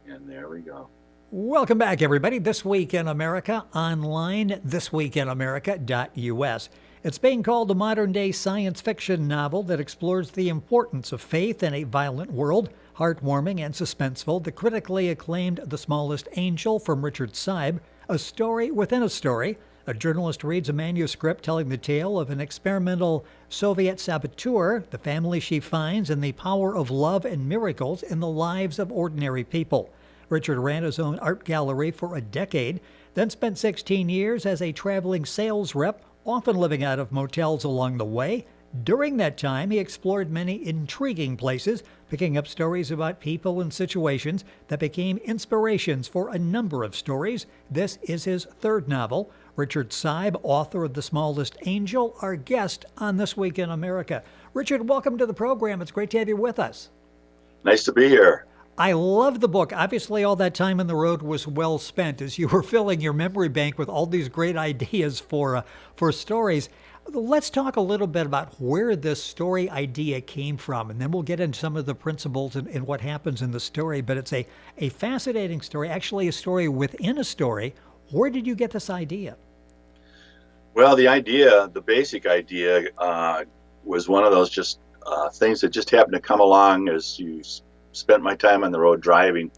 And there we go. Welcome back, everybody. This Week in America, online, thisweekinamerica.us. It's being called a modern-day science fiction novel that explores the importance of faith in a violent world. Heartwarming and suspenseful, the critically acclaimed The Smallest Angel from Richard Seib, a story within a story. A journalist reads a manuscript telling the tale of an experimental Soviet saboteur, the family she finds, and the power of love and miracles in the lives of ordinary people. Richard ran his own art gallery for a decade, then spent 16 years as a traveling sales rep, often living out of motels along the way. During that time, he explored many intriguing places, picking up stories about people and situations that became inspirations for a number of stories. This is his third novel. Richard Seib, author of The Smallest Angel, our guest on This Week in America. Richard, welcome to the program. It's great to have you with us. Nice to be here. I love the book. Obviously, all that time on the road was well spent as you were filling your memory bank with all these great ideas for stories. Let's talk a little bit about where this story idea came from, and then we'll get into some of the principles and what happens in the story. But it's a fascinating story, actually a story within a story. Where did you get this idea? Well, the basic idea, was one of those just things that just happened to come along as you spent my time on the road driving.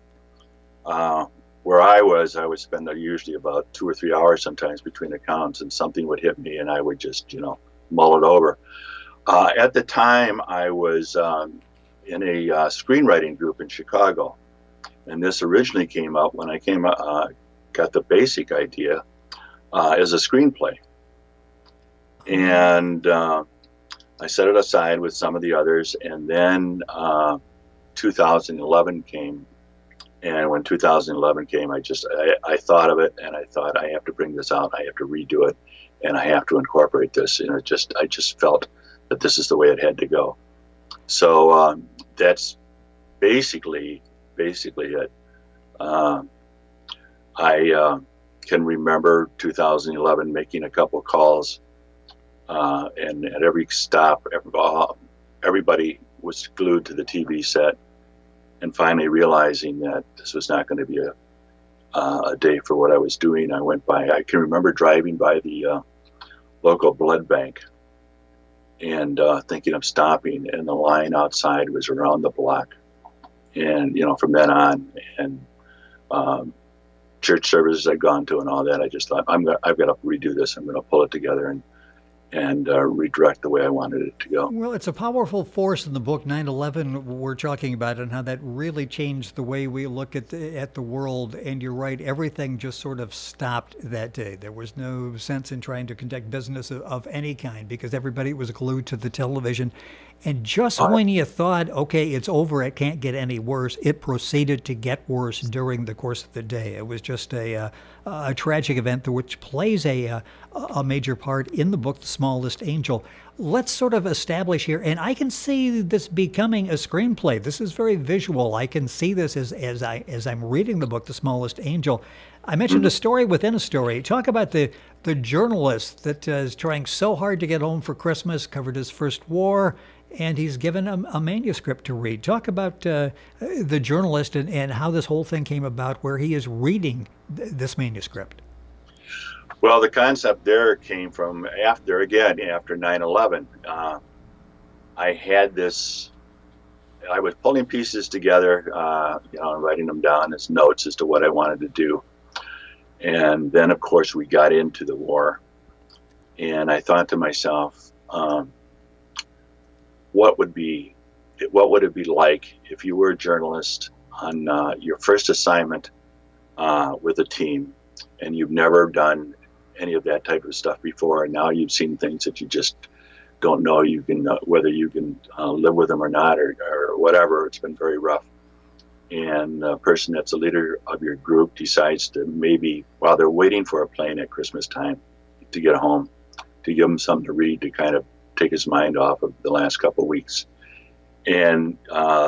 Where I would spend usually about 2 or 3 hours sometimes between accounts, and something would hit me and I would just, mull it over. At the time, I was in a screenwriting group in Chicago, and this originally came up when I got the basic idea as a screenplay. And I set it aside with some of the others, and then 2011 came. And when 2011 came, I thought of it, and I thought, I have to bring this out. I have to redo it, and I have to incorporate this. And I just felt that this is the way it had to go. So that's basically it. I can remember 2011 making a couple calls, and at every stop, everybody was glued to the TV set. And finally realizing that this was not going to be a day for what I was doing, I can remember driving by the local blood bank and thinking of stopping, and the line outside was around the block. And, from then on, and church services I'd gone to and all that, I just thought, I've got to redo this. I'm going to pull it together and redirect the way I wanted it to go. Well, it's a powerful force in the book 9/11 we're talking about, and how that really changed the way we look at the world. And you're right, everything just sort of stopped that day. There was no sense in trying to conduct business of any kind because everybody was glued to the television. And just when you thought, okay, it's over, it can't get any worse, it proceeded to get worse during the course of the day. It was just a tragic event which plays a major part in the book, The Smallest Angel. Let's sort of establish here, and I can see this becoming a screenplay. This is very visual. I can see this as I'm reading the book, The Smallest Angel. I mentioned a story within a story. Talk about the journalist that is trying so hard to get home for Christmas, covered his first war, and he's given a manuscript to read. Talk about the journalist and how this whole thing came about, where he is reading this manuscript. Well, the concept there came from after 9/11. I had this, I was pulling pieces together, and writing them down as notes as to what I wanted to do. And then, of course, we got into the war. And I thought to myself, what would it be like if you were a journalist on your first assignment with a team, and you've never done any of that type of stuff before, and now you've seen things that you just don't know whether you can live with them or not, or whatever. It's been very rough. And the person that's the leader of your group decides to, maybe while they're waiting for a plane at Christmas time to get home, to give him something to read to kind of take his mind off of the last couple of weeks. And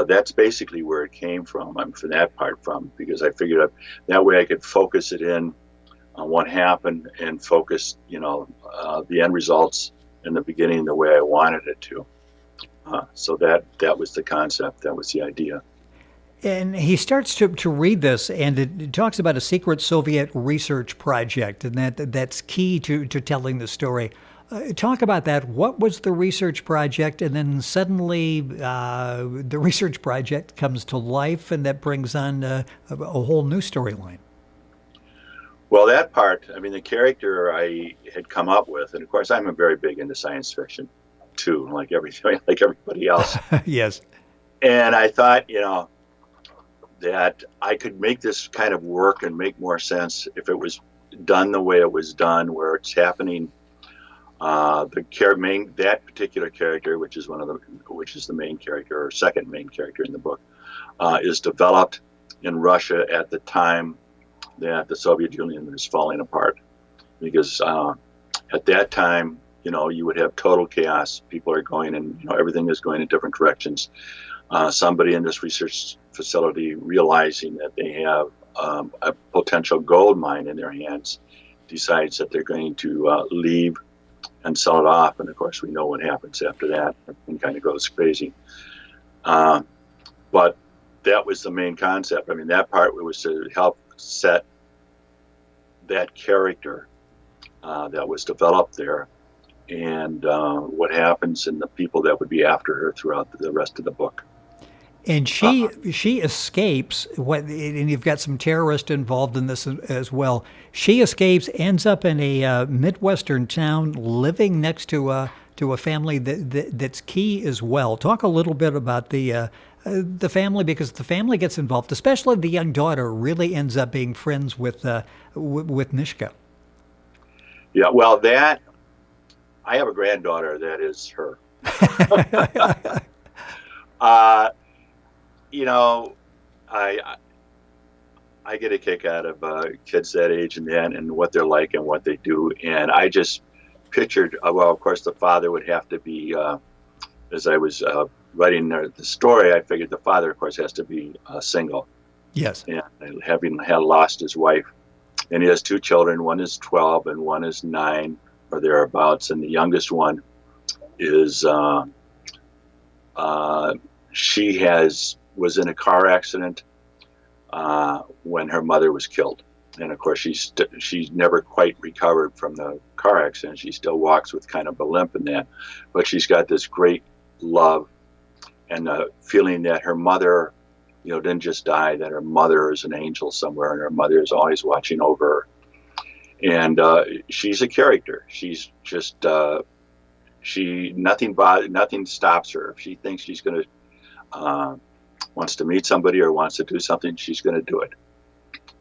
that's basically where it came from. For that part from, because I figured that way I could focus it in on what happened and focus, the end results in the beginning the way I wanted it to. So that was the concept. That was the idea. And he starts to read this, and it talks about a secret Soviet research project, and that's key to telling the story. Talk about that. What was the research project? And then suddenly the research project comes to life, and that brings on a whole new storyline. Well, that part, I mean, the character I had come up with, and of course, I'm very big into science fiction too, like everything, like everybody else. Yes. And I thought, that I could make this kind of work and make more sense if it was done the way it was done, where it's happening. That particular character, which is the main character or second main character in the book, is developed in Russia at the time that the Soviet Union is falling apart, because at that time, you would have total chaos. People are going, and everything is going in different directions. Somebody in this research facility, realizing that they have a potential gold mine in their hands, decides that they're going to leave and sell it off. And of course, we know what happens after that. Everything kind of goes crazy. But that was the main concept. I mean, that part was to help set that character that was developed there, and what happens, and the people that would be after her throughout the rest of the book. And she escapes, and you've got some terrorists involved in this as well. She escapes, ends up in a midwestern town, living next to a family that's key as well. Talk a little bit about the family, because the family gets involved, especially the young daughter really ends up being friends with Nishka. Yeah, well, I have a granddaughter that is her. I get a kick out of kids that age and what they're like and what they do. And I just pictured, well, of course, the father would have to be, as I was writing the story, I figured the father, of course, has to be single. Yes. And having had lost his wife. And he has two children. One is 12 and one is 9 or thereabouts. And the youngest one is, she was in a car accident when her mother was killed. And of course, she's never quite recovered from the car accident. She still walks with kind of a limp in that. But she's got this great love and the feeling that her mother, didn't just die, that her mother is an angel somewhere, and her mother is always watching over her. And she's a character. She's just, nothing stops her. If she thinks she's going to, wants to meet somebody or wants to do something, she's going to do it.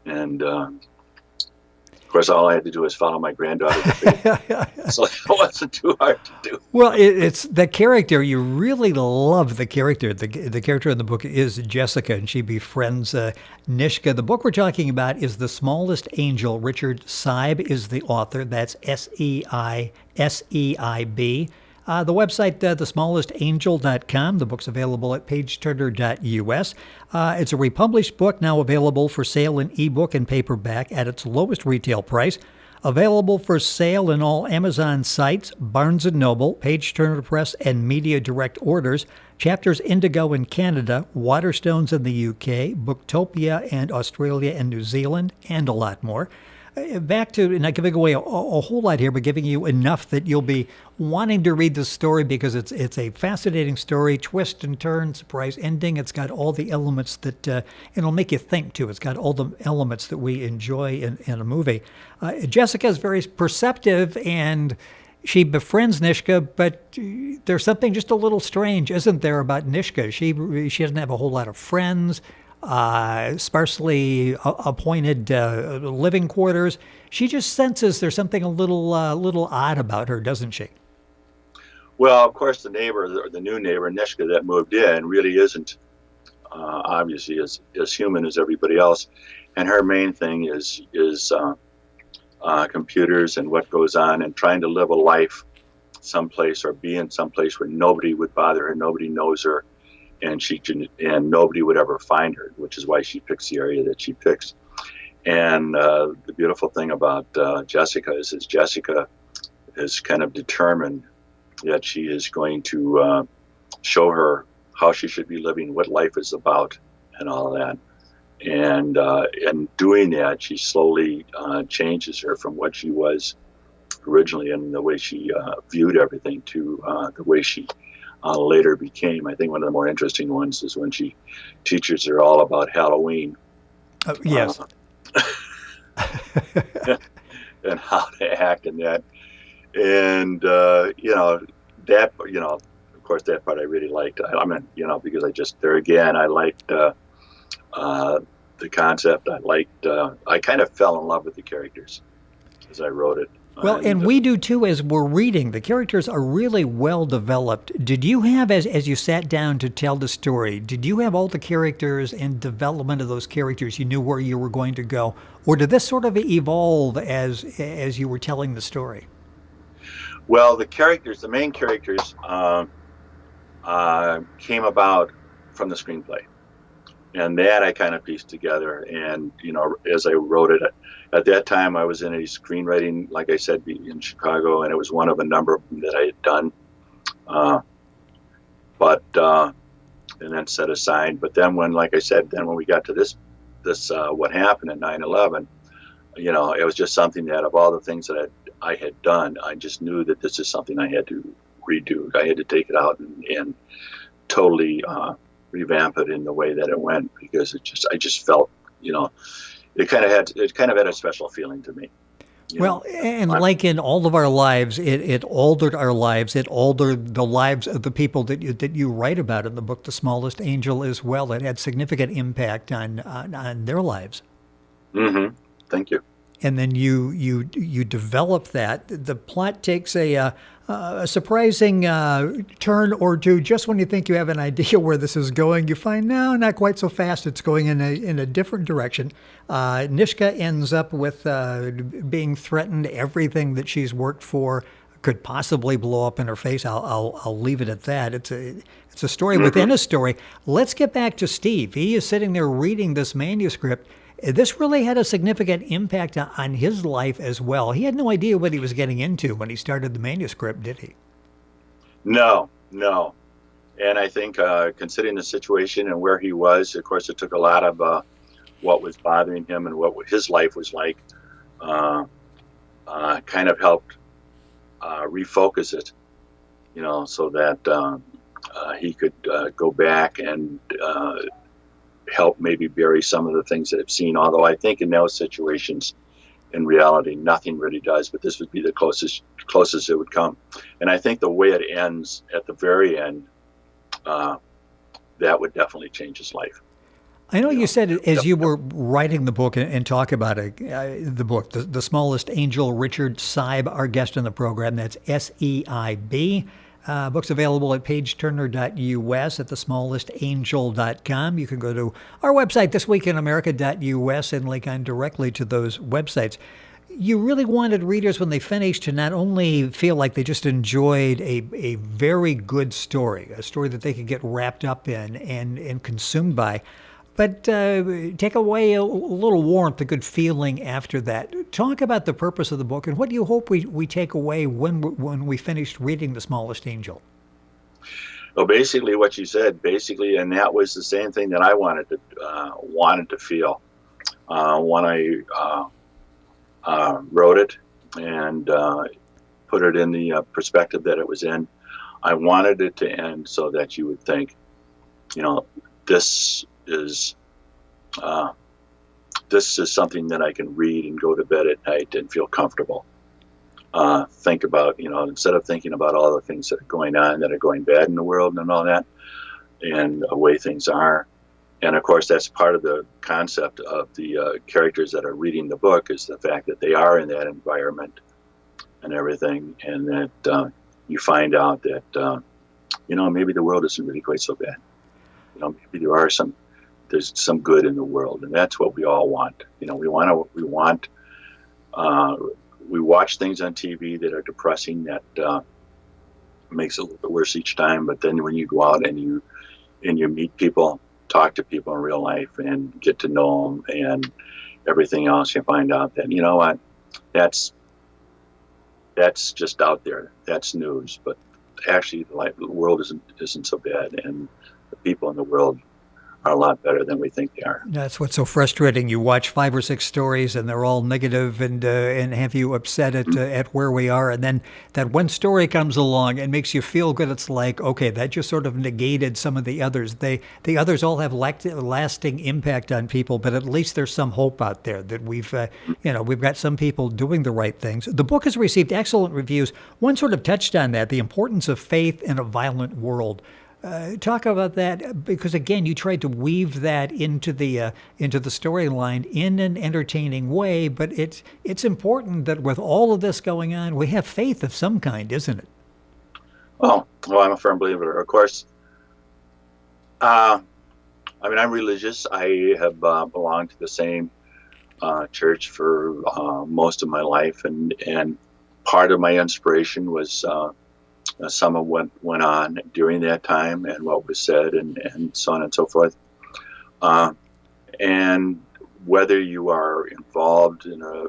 And of course, all I had to do was follow my granddaughter. So it wasn't too hard to do. Well, it's the character. You really love the character. The character in the book is Jessica, and she befriends Nishka. The book we're talking about is The Smallest Angel. Richard Seib is the author. That's Seib. The website, thesmallestangel.com. The book's available at pageturner.us. It's a republished book, now available for sale in ebook and paperback at its lowest retail price. Available for sale in all Amazon sites, Barnes & Noble, Page Turner Press, and Media Direct orders. Chapters Indigo in Canada, Waterstones in the UK, Booktopia and Australia and New Zealand, and a lot more. Back to, not giving away a whole lot here, but giving you enough that you'll be wanting to read the story, because it's a fascinating story, twist and turn, surprise ending. It's got all the elements that, it'll make you think too. It's got all the elements that we enjoy in a movie. Jessica is very perceptive, and she befriends Nishka, but there's something just a little strange, isn't there, about Nishka? She doesn't have a whole lot of friends. Sparsely appointed living quarters. She just senses there's something a little odd about her, doesn't she? Well, of course, the new neighbor, Nishka, that moved in, really isn't obviously as human as everybody else. And her main thing is computers and what goes on, and trying to live a life someplace or be in someplace where nobody would bother her, nobody knows her. And nobody would ever find her, which is why she picks the area that she picks. And the beautiful thing about Jessica is Jessica is kind of determined that she is going to show her how she should be living, what life is about, and all that. And doing that, she slowly changes her from what she was originally and the way she viewed everything to the way she later became. I think one of the more interesting ones is when she teaches her all about Halloween. Yes. And how to act in that. And, that, of course, that part I really liked. I mean, because I just, there again, I liked the concept. I kind of fell in love with the characters as I wrote it. Well, and we do too as we're reading. The characters are really well developed. Did you have, as you sat down to tell the story, did you have all the characters and development of those characters? You knew where you were going to go? Or did this sort of evolve as you were telling the story? Well, the main characters came about from the screenplay. And that I kind of pieced together. And, as I wrote it, at that time I was in a screenwriting, like I said, in Chicago, and it was one of a number of them that I had done. And then set aside. But then when we got to this what happened in 9/11, it was just something that of all the things that I had done, I just knew that this is something I had to redo. I had to take it out and totally revamp it in the way that it went, because I just felt, it kind of had a special feeling to me. Well, and like in all of our lives, it altered our lives. It altered the lives of the people that you write about in the book, The Smallest Angel, as well. It had significant impact on their lives. Mm-hmm. Thank you. And then you develop that. The plot takes a surprising turn or two. Just when you think you have an idea where this is going, you find, no, not quite so fast. It's going in a different direction. Nishka ends up with being threatened. Everything that she's worked for could possibly blow up in her face. I'll leave it at that. It's a story within a story. Let's get back to Steve. He is sitting there reading this manuscript. This really had a significant impact on his life as well. He had no idea what he was getting into when he started the manuscript, did he? No. And I think considering the situation and where he was, of course, it took a lot of what was bothering him and what his life was like, kind of helped refocus it, so that he could go back and help maybe bury some of the things that I've seen. Although I think in those situations, in reality, nothing really does. But this would be the closest it would come. And I think the way it ends at the very end, that would definitely change his life. I know you said as you were writing the book and talk about it, the book, The Smallest Angel, Richard Seib, our guest in the program. That's SEIB. Book's available at pageturner.us, at thesmallestangel.com. You can go to our website, thisweekinamerica.us, and link on directly to those websites. You really wanted readers, when they finished, to not only feel like they just enjoyed a very good story, a story that they could get wrapped up in and consumed by, but take away a little warmth, a good feeling after that. Talk about the purpose of the book and what do you hope we take away when we finished reading The Smallest Angel? Well, basically what you said, and that was the same thing that I wanted to feel when I wrote it and put it in the perspective that it was in. I wanted it to end so that you would think, this is something that I can read and go to bed at night and feel comfortable. Think about, instead of thinking about all the things that are going on, that are going bad in the world and all that, and the way things are. And of course, that's part of the concept of the characters that are reading the book, is the fact that they are in that environment and everything, and that you find out that, maybe the world isn't really quite so bad. Maybe there's some good in the world, and that's what we all want. We watch things on TV that are depressing, that makes it a little bit worse each time. But then when you go out and you meet people, talk to people in real life, and get to know them and everything else, you find out that that's just out there. That's news, but actually, the world isn't so bad, and the people in the world are a lot better than we think they are. That's what's so frustrating. You watch 5 or 6 stories, and they're all negative and have you upset at where we are. And then that one story comes along and makes you feel good. It's like, okay, that just sort of negated some of the others. The others all have lasting impact on people, but at least there's some hope out there that we've got some people doing the right things. The book has received excellent reviews. One sort of touched on that, the importance of faith in a violent world. Talk about that, because again, you tried to weave that into the storyline in an entertaining way. But it's important that with all of this going on, we have faith of some kind, isn't it? Well, I'm a firm believer. Of course, I mean, I'm religious. I have belonged to the same church for most of my life, and part of my inspiration was some of what went on during that time and what was said, and so on and so forth. And whether you are involved in a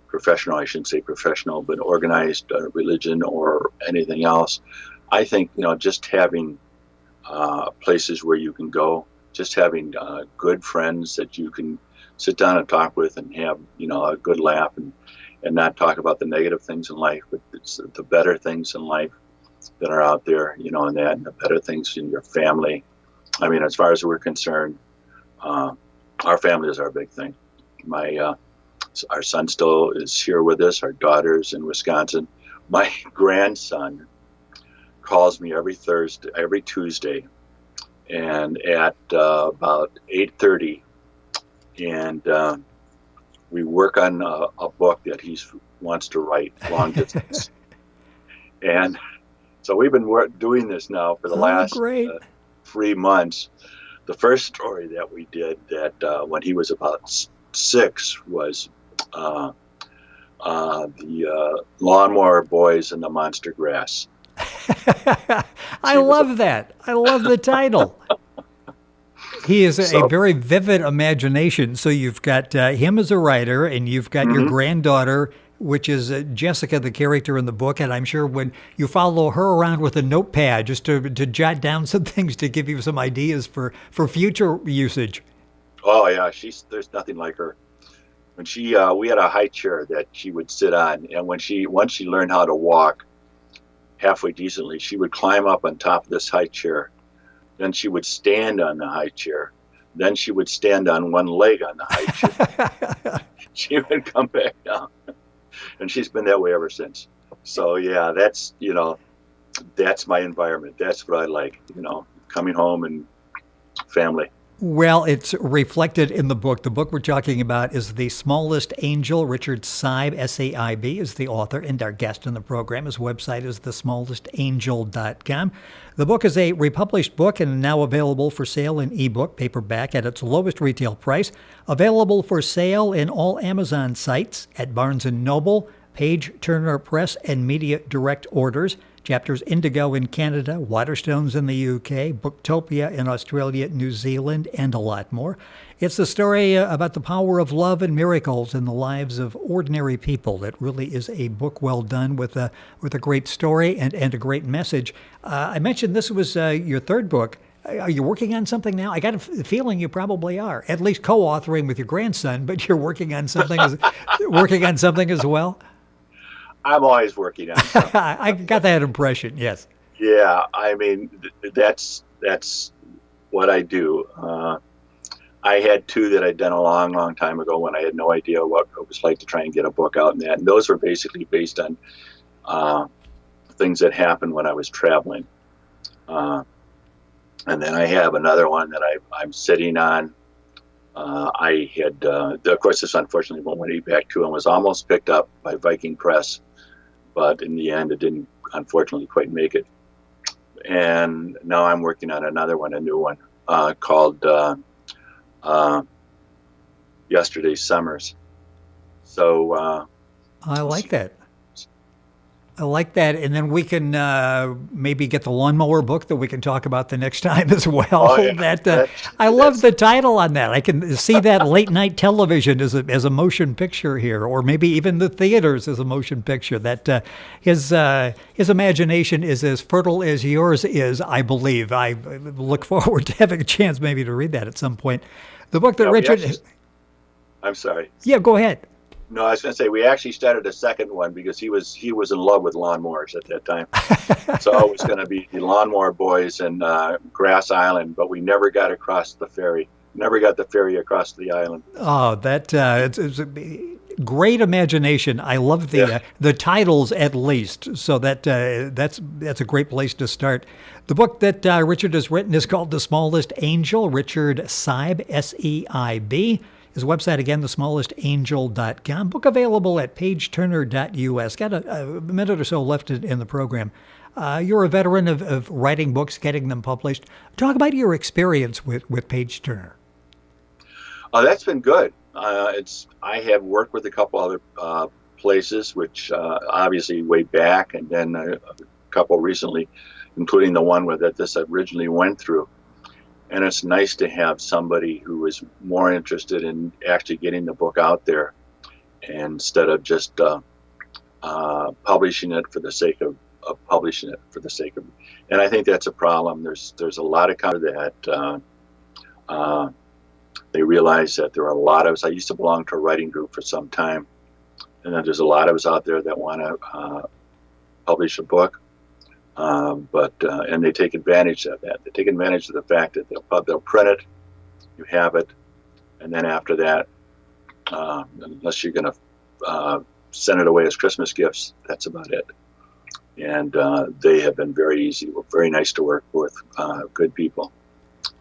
professional, I shouldn't say professional, but organized religion or anything else, I think, just having places where you can go, just having good friends that you can sit down and talk with and have, a good laugh, and not talk about the negative things in life, but it's the better things in life that are out there, and the better things in your family. I mean, as far as we're concerned, our family is our big thing. Our son still is here with us. Our daughter's in Wisconsin. My grandson calls me every Tuesday, and at about 8:30, and we work on a book that he wants to write, long distance. And so we've been doing this now for the last 3 months. The first story that we did that when he was about 6 was the Lawnmower Boys and the Monster Grass. I love that. I love the title. He is a very vivid imagination. So you've got him as a writer, and you've got your granddaughter, which is Jessica, the character in the book. And I'm sure when you follow her around with a notepad just to jot down some things to give you some ideas for future usage. Oh yeah, there's nothing like her. When we had a high chair that she would sit on, and once she learned how to walk halfway decently, she would climb up on top of this high chair. Then she would stand on the high chair. Then she would stand on one leg on the high chair. She would come back down. And she's been that way ever since. So yeah, that's my environment. That's what I like, coming home and family. Well, it's reflected in the book. The book we're talking about is The Smallest Angel. Richard Seib, S-A-I-B, is the author and our guest in the program. His website is thesmallestangel.com. The book is a republished book and now available for sale in ebook, paperback, at its lowest retail price. Available for sale in all Amazon sites, at Barnes & Noble, Page Turner Press, and Media Direct orders. Chapters Indigo in Canada, Waterstones in the UK, Booktopia in Australia, New Zealand, and a lot more. It's the story about the power of love and miracles in the lives of ordinary people. It really is a book well done with a great story and a great message. I mentioned this was your third book. Are you working on something now? I got a feeling you probably are, at least co-authoring with your grandson, but you're working on something as well? I'm always working on something. I got that impression, yes. Yeah, I mean, that's what I do. I had 2 that I'd done a long, long time ago when I had no idea what it was like to try and get a book out, and those were basically based on things that happened when I was traveling. And then I have another one that I'm sitting on. I had, of course, this unfortunately went way back to and was almost picked up by Viking Press, but in the end, it didn't, unfortunately, quite make it. And now I'm working on another one, a new one, called Yesterday's Summers. So I like that. I like that. And then we can maybe get the lawnmower book that we can talk about the next time as well. Oh yeah, That I love that's the title on that. I can see that late night television as a motion picture here, or maybe even the theaters as a motion picture. That his imagination is as fertile as yours is, I believe. I look forward to having a chance maybe to read that at some point. The book that yeah. Richard, I'm sorry. yeah, go ahead. No, I was going to say we actually started a second one because he was in love with lawnmowers at that time. So it was going to be the Lawnmower Boys and Grass Island, but we never got across the ferry. Never got the ferry across the island. Oh, that it's a great imagination. I love the titles at least. So that's a great place to start. The book that Richard has written is called The Smallest Angel. Richard Seib, Seib. His website, again, thesmallestangel.com. Book available at pageturner.us. Got a minute or so left in the program. You're a veteran of writing books, getting them published. Talk about your experience with Page Turner. That's been good. I have worked with a couple other places, which obviously way back, and then a couple recently, including the one that this originally went through. And it's nice to have somebody who is more interested in actually getting the book out there instead of just publishing it for the sake of publishing it for the sake of. And I think that's a problem. There's a lot of that they realize that there are a lot of us. I used to belong to a writing group for some time, and then there's a lot of us out there that want to publish a book. And they take advantage of that. They take advantage of the fact that they'll print it, you have it, and then after that, unless you're going to send it away as Christmas gifts, that's about it. And they have been very easy, very nice to work with, good people,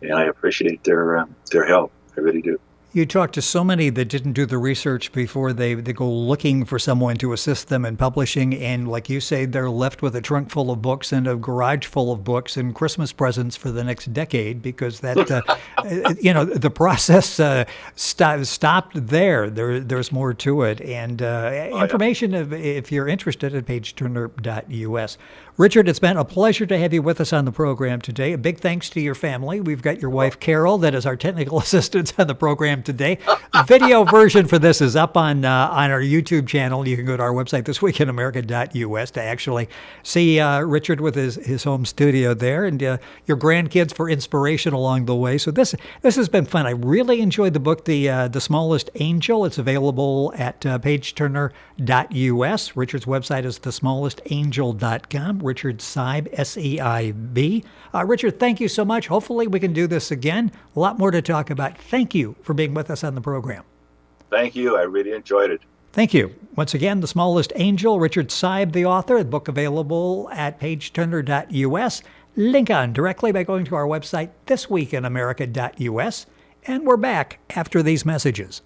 and I appreciate their help. I really do. You talk to so many that didn't do the research before they go looking for someone to assist them in publishing. And like you say, they're left with a trunk full of books and a garage full of books and Christmas presents for the next decade because that, the process stopped there. There's more to it. And information, if you're interested, at pageturner.us. Richard, it's been a pleasure to have you with us on the program today. A big thanks to your family. We've got your wife, Carol, that is our technical assistant on the program today. The video version for this is up on our YouTube channel. You can go to our website, thisweekinamerica.us, to actually see Richard with his home studio there, and your grandkids for inspiration along the way. So this has been fun. I really enjoyed the book, The Smallest Angel. It's available at pageturner.us. Richard's website is thesmallestangel.com. Richard Seib, Seib. Richard, thank you so much. Hopefully we can do this again. A lot more to talk about. Thank you for being with us on the program. Thank you. I really enjoyed it. Thank you. Once again, The Smallest Angel, Richard Seib, the author. The book available at pageturner.us. Link on directly by going to our website, thisweekinamerica.us. And we're back after these messages.